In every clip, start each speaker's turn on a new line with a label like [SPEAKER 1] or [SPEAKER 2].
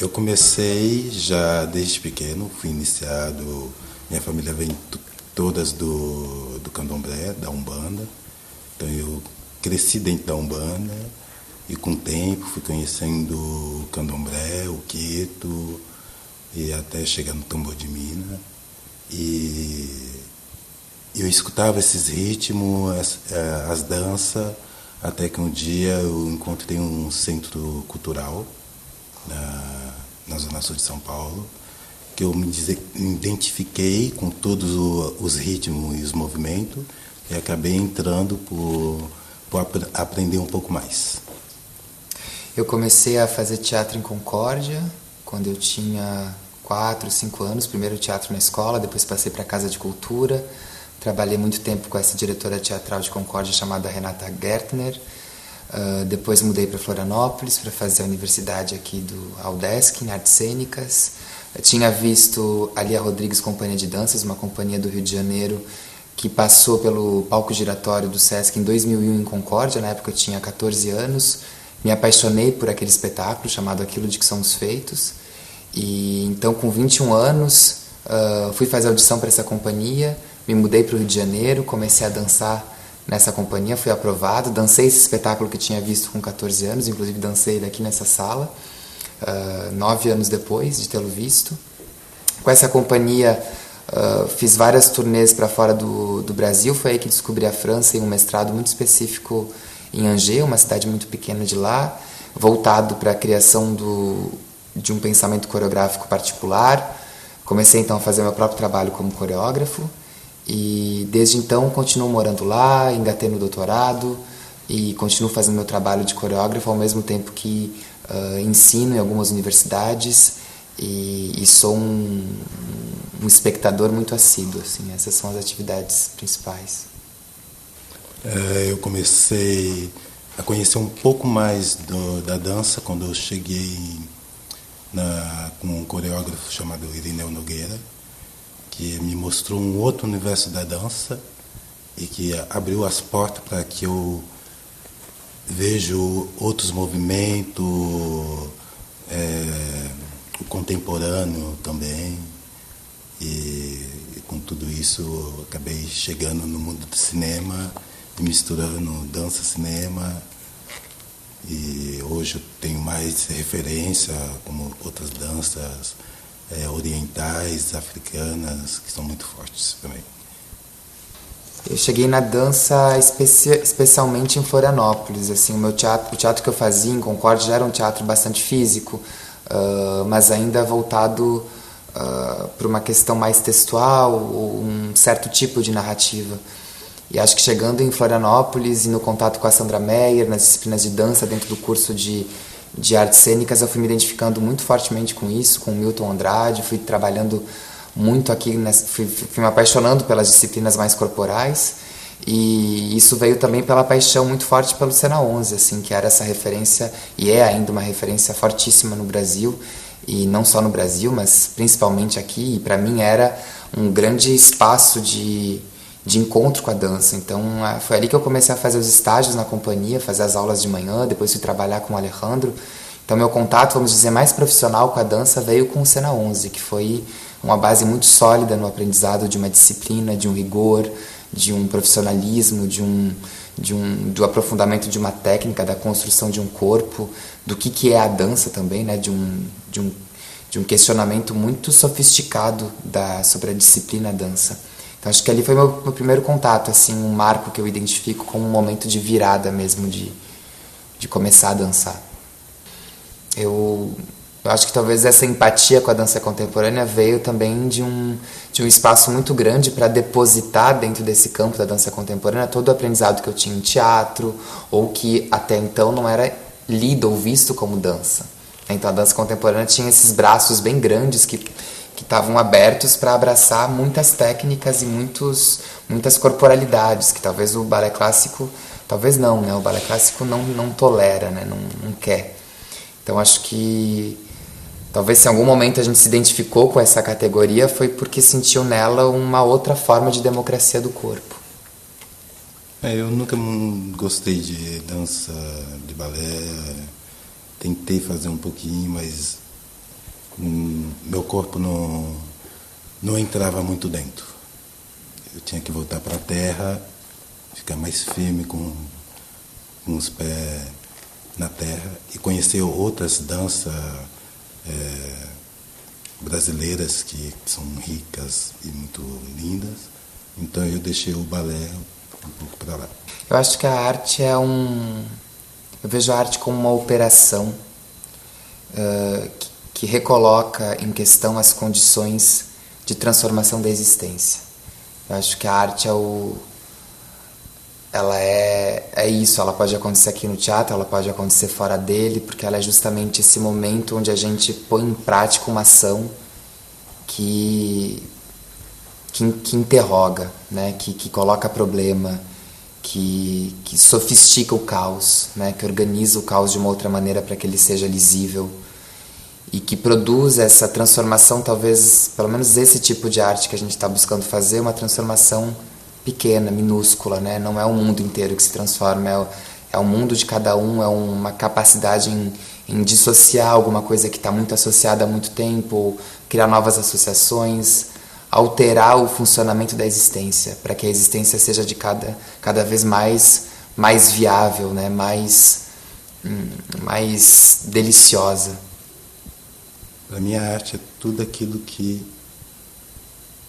[SPEAKER 1] Eu comecei já desde pequeno, fui iniciado, minha família vem todas do candomblé, da Umbanda, então eu cresci dentro da Umbanda e com o tempo fui conhecendo o candomblé, o queto e até chegar no tambor de mina. E eu escutava esses ritmos, as danças, até que um dia eu encontrei um centro cultural na Zona Sul de São Paulo, que eu me identifiquei com todos os ritmos e os movimentos e acabei entrando por aprender um pouco mais.
[SPEAKER 2] Eu comecei a fazer teatro em Concórdia quando eu tinha 4, 5 anos, primeiro teatro na escola, depois passei para a Casa de Cultura, trabalhei muito tempo com essa diretora teatral de Concórdia chamada Renata Gertner. Depois mudei para Florianópolis para fazer a universidade aqui do Aldesc, em Artes Cênicas. Eu tinha visto a Lia Rodrigues Companhia de Danças, uma companhia do Rio de Janeiro, que passou pelo palco giratório do Sesc em 2001 em Concórdia, na época eu tinha 14 anos. Me apaixonei por aquele espetáculo chamado Aquilo de que Somos Feitos. E então, com 21 anos, fui fazer audição para essa companhia, me mudei para o Rio de Janeiro, comecei a dançar nessa companhia, fui aprovado, dancei esse espetáculo que tinha visto com 14 anos, inclusive dancei ele aqui nessa sala, 9 anos depois de tê-lo visto. Com essa companhia fiz várias turnês para fora do Brasil, foi aí que descobri a França em um mestrado muito específico em Angers, uma cidade muito pequena de lá, voltado para a criação de um pensamento coreográfico particular. Comecei então a fazer meu próprio trabalho como coreógrafo e desde então continuo morando lá, engatei no doutorado e continuo fazendo meu trabalho de coreógrafo ao mesmo tempo que ensino em algumas universidades e sou um espectador muito assíduo, assim, essas são as atividades principais.
[SPEAKER 1] Eu comecei a conhecer um pouco mais da dança quando eu cheguei com um coreógrafo chamado Irineu Nogueira, que me mostrou um outro universo da dança e que abriu as portas para que eu vejo outros movimentos, o contemporâneo também. E com tudo isso eu acabei chegando no mundo do cinema e misturando dança, cinema. E hoje eu tenho mais referência como outras danças orientais, africanas, que são muito fortes também.
[SPEAKER 2] Eu cheguei na dança especialmente em Florianópolis. Assim, o teatro que eu fazia em Concórdia já era um teatro bastante físico, mas ainda voltado para uma questão mais textual, ou um certo tipo de narrativa. E acho que chegando em Florianópolis e no contato com a Sandra Meyer, nas disciplinas de dança dentro do curso de artes cênicas, eu fui me identificando muito fortemente com isso, com o Milton Andrade, fui trabalhando muito aqui, fui me apaixonando pelas disciplinas mais corporais, e isso veio também pela paixão muito forte pelo Cena 11, assim, que era essa referência, e é ainda uma referência fortíssima no Brasil, e não só no Brasil, mas principalmente aqui, e para mim era um grande espaço de encontro com a dança. Então foi ali que eu comecei a fazer os estágios na companhia, fazer as aulas de manhã, depois fui trabalhar com o Alejandro. Então meu contato, vamos dizer, mais profissional com a dança veio com o Cena 11, que foi uma base muito sólida no aprendizado de uma disciplina, de um rigor, de um profissionalismo, do aprofundamento de uma técnica, da construção de um corpo, do que é a dança também, né? de um questionamento muito sofisticado sobre a disciplina dança. Então acho que ali foi meu primeiro contato, assim, um marco que eu identifico como um momento de virada mesmo, de começar a dançar. Eu acho que talvez essa empatia com a dança contemporânea veio também de um espaço muito grande para depositar dentro desse campo da dança contemporânea todo o aprendizado que eu tinha em teatro, ou que até então não era lido ou visto como dança. Então a dança contemporânea tinha esses braços bem grandes que estavam abertos para abraçar muitas técnicas e muitas corporalidades, que talvez o balé clássico, talvez não, né? O balé clássico não tolera, né? Não quer. Então acho que talvez se em algum momento a gente se identificou com essa categoria foi porque sentiu nela uma outra forma de democracia do corpo.
[SPEAKER 1] Eu nunca gostei de dança, de balé, tentei fazer um pouquinho, mas meu corpo não entrava muito dentro. Eu tinha que voltar para a terra, ficar mais firme com os pés na terra e conhecer outras danças brasileiras que são ricas e muito lindas. Então eu deixei o balé um pouco para lá.
[SPEAKER 2] Eu acho que a arte é eu vejo a arte como uma operação que recoloca em questão as condições de transformação da existência. Eu acho que a arte ela é isso, ela pode acontecer aqui no teatro, ela pode acontecer fora dele, porque ela é justamente esse momento onde a gente põe em prática uma ação que interroga, né? que coloca problema, que sofistica o caos, né? Que organiza o caos de uma outra maneira para que ele seja lisível e que produz essa transformação, talvez, pelo menos esse tipo de arte que a gente está buscando fazer, uma transformação pequena, minúscula, né? Não é o mundo inteiro que se transforma, é o mundo de cada um, é uma capacidade em dissociar alguma coisa que está muito associada há muito tempo, criar novas associações, alterar o funcionamento da existência, para que a existência seja de cada vez mais viável, né? mais deliciosa.
[SPEAKER 1] Para mim, a arte é tudo aquilo que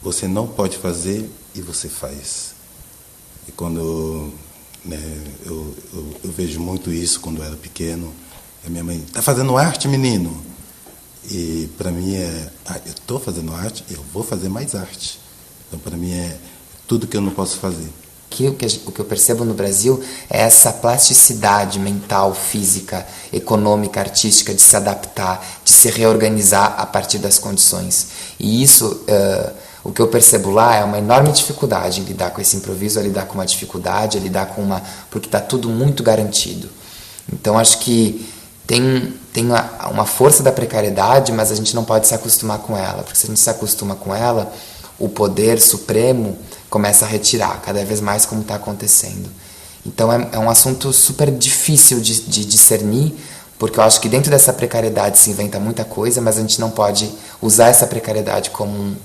[SPEAKER 1] você não pode fazer e você faz. E quando eu vejo muito isso quando eu era pequeno, a minha mãe, tá fazendo arte, menino? E para mim eu estou fazendo arte, eu vou fazer mais arte. Então para mim é tudo que eu não posso fazer.
[SPEAKER 2] O que eu percebo no Brasil é essa plasticidade mental, física, econômica, artística, de se adaptar, de se reorganizar a partir das condições. E isso, o que eu percebo lá é uma enorme dificuldade em lidar com esse improviso, a lidar com uma dificuldade, a lidar com porque está tudo muito garantido. Então acho que tem uma força da precariedade, mas a gente não pode se acostumar com ela, porque se a gente se acostuma com ela, o poder supremo começa a retirar cada vez mais, como está acontecendo. Então é um assunto super difícil de discernir, porque eu acho que dentro dessa precariedade se inventa muita coisa, mas a gente não pode usar essa precariedade como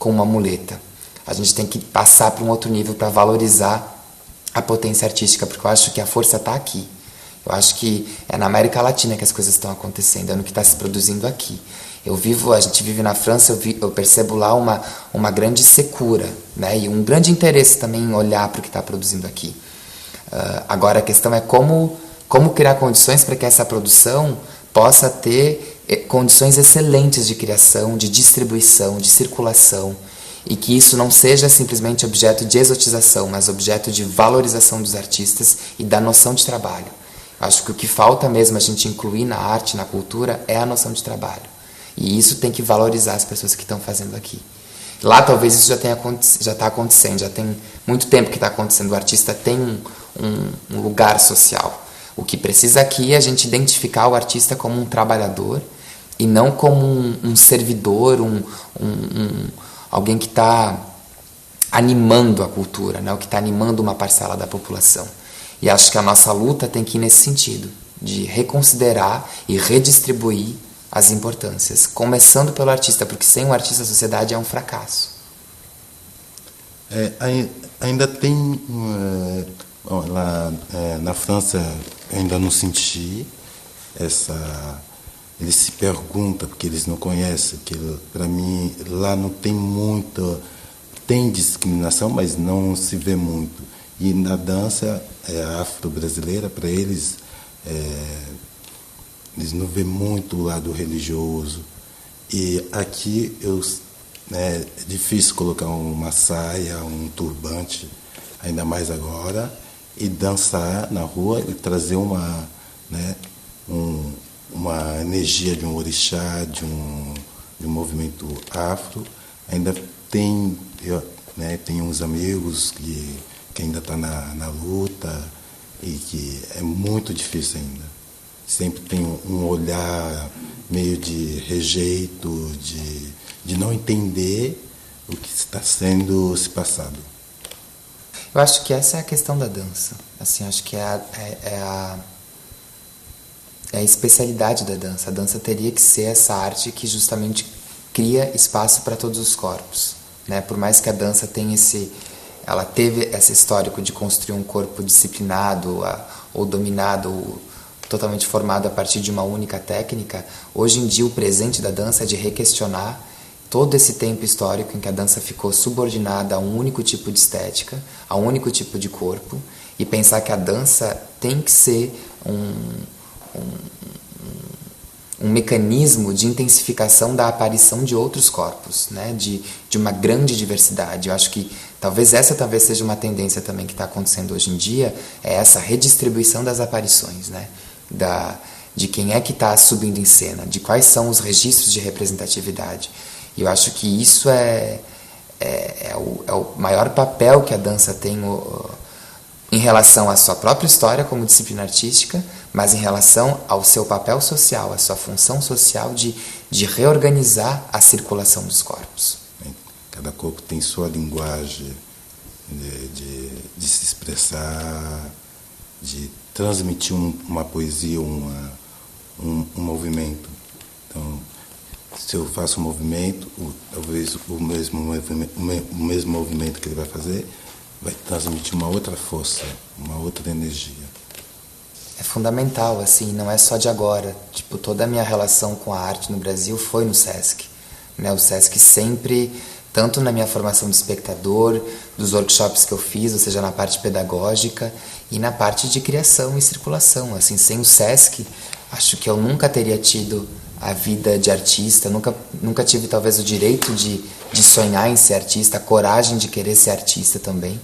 [SPEAKER 2] uma muleta. A gente tem que passar para um outro nível para valorizar a potência artística, porque eu acho que a força está aqui. Eu acho que é na América Latina que as coisas estão acontecendo, é no que está se produzindo aqui. A gente vive na França, eu percebo lá uma grande secura, né? E um grande interesse também em olhar para o que está produzindo aqui. Agora a questão é como criar condições para que essa produção possa ter condições excelentes de criação, de distribuição, de circulação, e que isso não seja simplesmente objeto de exotização, mas objeto de valorização dos artistas e da noção de trabalho. Acho que o que falta mesmo a gente incluir na arte, na cultura, é a noção de trabalho. E isso tem que valorizar as pessoas que estão fazendo aqui. Lá talvez isso já está acontecendo, já tem muito tempo que está acontecendo. O artista tem um lugar social. O que precisa aqui é a gente identificar o artista como um trabalhador e não como um servidor, alguém que está animando a cultura, né? O que está animando uma parcela da população. E acho que a nossa luta tem que ir nesse sentido, de reconsiderar e redistribuir as importâncias, começando pelo artista, porque sem o artista a sociedade é um fracasso.
[SPEAKER 1] Ainda tem, lá na França, eu ainda não senti eles se perguntam, porque eles não conhecem, que para mim lá não tem tem discriminação, mas não se vê muito. E na dança afro-brasileira, para eles não vê muito o lado religioso. E aqui é difícil colocar uma saia, um turbante, ainda mais agora, e dançar na rua e trazer uma energia de um orixá, de um movimento afro. Ainda tem uns amigos que ainda estão na luta e que é muito difícil ainda. Sempre tem um olhar meio de rejeito, de não entender o que está sendo se passado.
[SPEAKER 2] Eu acho que essa é a questão da dança. Assim, acho que é a especialidade da dança. A dança teria que ser essa arte que justamente cria espaço para todos os corpos, né? Por mais que a dança tenha ela teve esse histórico de construir um corpo disciplinado ou dominado, ou totalmente formado a partir de uma única técnica. Hoje em dia o presente da dança é de requestionar todo esse tempo histórico em que a dança ficou subordinada a um único tipo de estética, a um único tipo de corpo, e pensar que a dança tem que ser um mecanismo de intensificação da aparição de outros corpos, né? de uma grande diversidade. Eu acho que talvez seja uma tendência também que está acontecendo hoje em dia, é essa redistribuição das aparições, né? De quem é que está subindo em cena, de quais são os registros de representatividade. E eu acho que isso é o maior papel que a dança tem em relação à sua própria história como disciplina artística, mas em relação ao seu papel social, à sua função social de reorganizar a circulação dos corpos.
[SPEAKER 1] Cada corpo tem sua linguagem de se expressar, de transmitir uma poesia, um movimento. Então, se eu faço um movimento, talvez o mesmo movimento que ele vai fazer vai transmitir uma outra força, uma outra energia.
[SPEAKER 2] É fundamental, assim, não é só de agora. Tipo, toda a minha relação com a arte no Brasil foi no Sesc, né? O Sesc sempre, tanto na minha formação de espectador, dos workshops que eu fiz, ou seja, na parte pedagógica, e na parte de criação e circulação. Assim, sem o Sesc, acho que eu nunca teria tido a vida de artista, nunca tive talvez o direito de sonhar em ser artista, a coragem de querer ser artista também,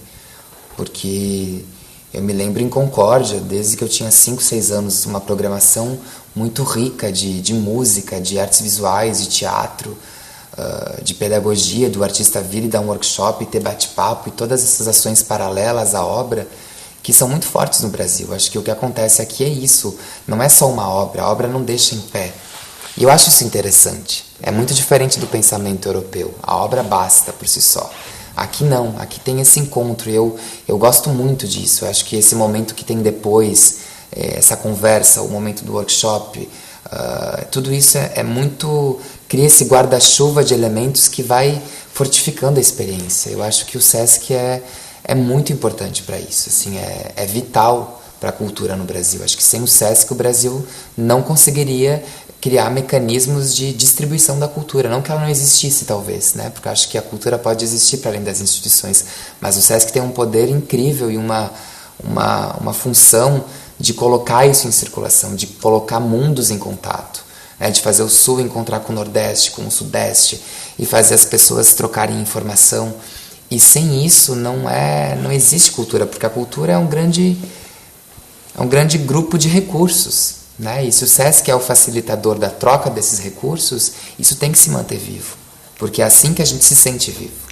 [SPEAKER 2] porque eu me lembro em Concórdia, desde que eu tinha 5, 6 anos, uma programação muito rica de música, de artes visuais, de teatro, de pedagogia, do artista vir e dar um workshop, e ter bate-papo, e todas essas ações paralelas à obra, que são muito fortes no Brasil. Acho que o que acontece aqui é isso, não é só uma obra, a obra não deixa em pé. E eu acho isso interessante, é muito diferente do pensamento europeu, a obra basta por si só. Aqui não, aqui tem esse encontro, e eu gosto muito disso. Eu acho que esse momento que tem depois, essa conversa, o momento do workshop, tudo isso é muito... cria esse guarda-chuva de elementos que vai fortificando a experiência. Eu acho que o Sesc é muito importante para isso, assim, é vital para a cultura no Brasil. Acho que sem o Sesc o Brasil não conseguiria criar mecanismos de distribuição da cultura. Não que ela não existisse, talvez, né? Porque acho que a cultura pode existir para além das instituições, mas o Sesc tem um poder incrível e uma função de colocar isso em circulação, de colocar mundos em contato, né? De fazer o Sul encontrar com o Nordeste, com o Sudeste, e fazer as pessoas trocarem informação. E sem isso não existe cultura, porque a cultura é um grande grupo de recursos, né? E se o Sesc é o facilitador da troca desses recursos, isso tem que se manter vivo, porque é assim que a gente se sente vivo.